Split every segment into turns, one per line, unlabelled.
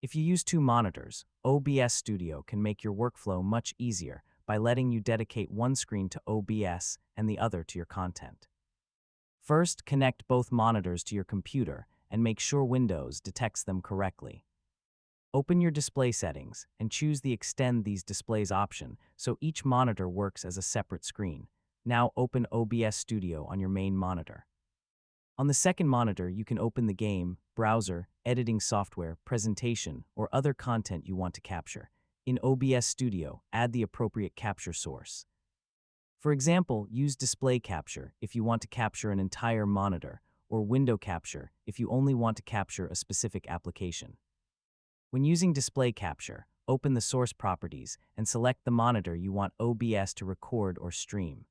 If you use two monitors, OBS Studio can make your workflow much easier by letting you dedicate one screen to OBS and the other to your content. First, connect both monitors to your computer and make sure Windows detects them correctly. Open your display settings and choose the Extend these displays option so each monitor works as a separate screen. Now open OBS Studio on your main monitor. On the second monitor, you can open the game, browser, editing software, presentation, or other content you want to capture. In OBS Studio, add the appropriate capture source. For example, use display capture if you want to capture an entire monitor, or window capture if you only want to capture a specific application. When using display capture, open the source properties and select the monitor you want OBS to record or stream.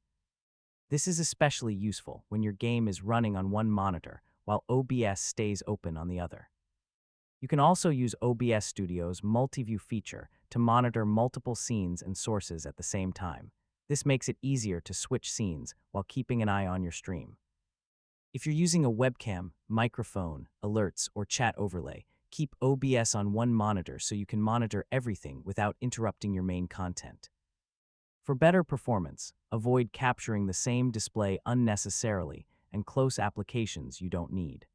This is especially useful when your game is running on one monitor while OBS stays open on the other. You can also use OBS Studio's multi-view feature to monitor multiple scenes and sources at the same time. This makes it easier to switch scenes while keeping an eye on your stream. If you're using a webcam, microphone, alerts, or chat overlay, keep OBS on one monitor so you can monitor everything without interrupting your main content. For better performance, avoid capturing the same display unnecessarily and close applications you don't need.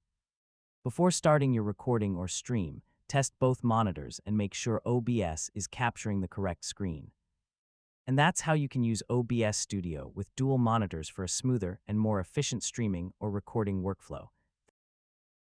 Before starting your recording or stream, test both monitors and make sure OBS is capturing the correct screen. And that's how you can use OBS Studio with dual monitors for a smoother and more efficient streaming or recording workflow.